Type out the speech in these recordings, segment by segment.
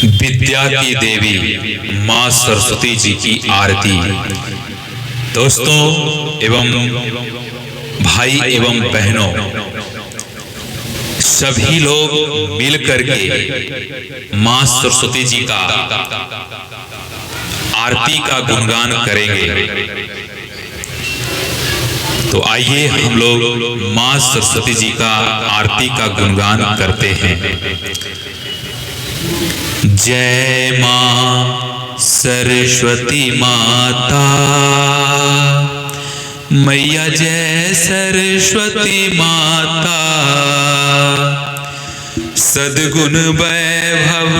विद्या की देवी माँ सरस्वती जी की आरती। दोस्तों एवं भाई एवं बहनों, सभी लोग मिल करके माँ सरस्वती जी का आरती का गुणगान करेंगे। तो आइए हम लोग माँ सरस्वती जी का आरती का गुणगान करते हैं। जय माँ सरस्वती माता, मैया जय सरस्वती माता। सद्गुण वैभव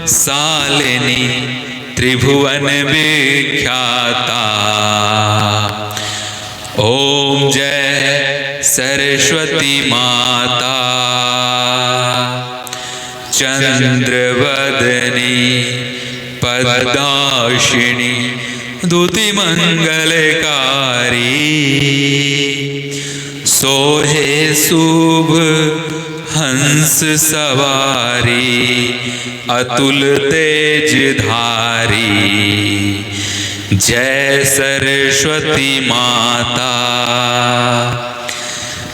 शालिनी त्रिभुवन विख्याता। ओम जय सरस्वती माता। चंद्रवदनी पद्माशिनी दूति मंगलकारी। सोहे शुभ हंस सवारी, अतुल तेज धारी। जय सरस्वती माता।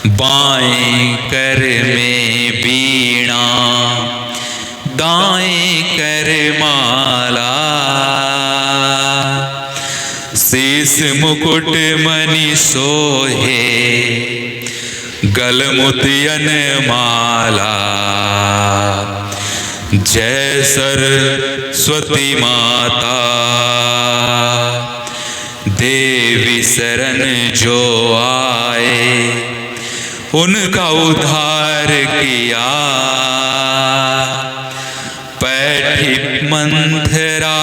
बाएं कर में वीणा, दाएं कर माला। शीस मुकुट मणि सोहे, गल मोतियन माला। जय सरस्वती माता। देवी शरण जो आए, उनका उद्धार किया। पैठी मंथरा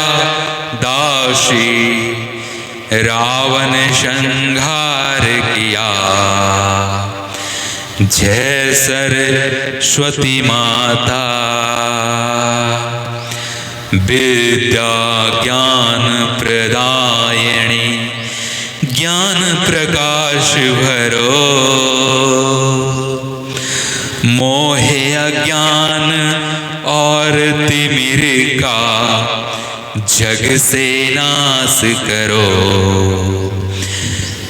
दासी, रावण संहार किया। जय सरस्वती माता। विद्या ज्ञान प्रदायिनी, ज्ञान प्रकाश भरो। मोहे अज्ञान और तिमिर का, जग से नाश करो।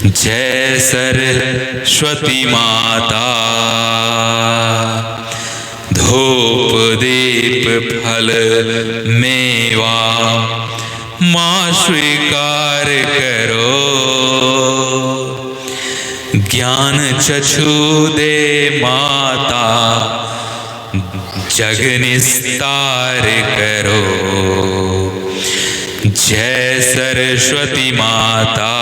जय सरस्वती माता। धूप दीप फल मेवा, माँ स्वीकार करो। ज्ञान चक्षु दे माता, जग निस्तार करो। जय सरस्वती माता।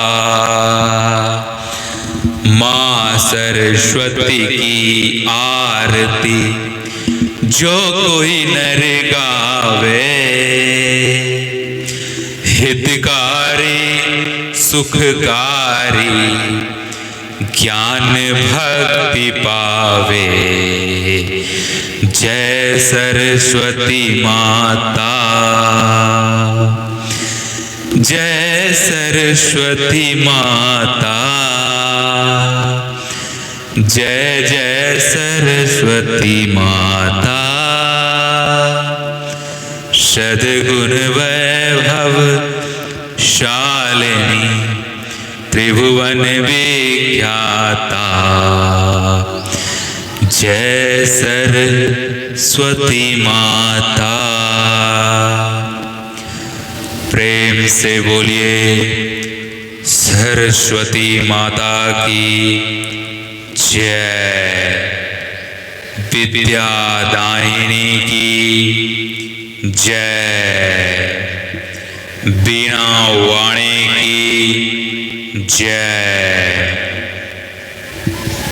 माँ सरस्वती की आरती, जो कोई नर गावे। हितकारी सुखकारी, ज्ञान भक्ति पावे। जय सरस्वती माता। जय सरस्वती माता। जय जय सरस्वती माता। सद्गुण वैभव शालिनी त्रिभुवन विख्याता। जय सरस्वती माता। प्रेम से बोलिए सरस्वती माता की जय। विद्यादायिनी की जय। बीणा वाणी की जय।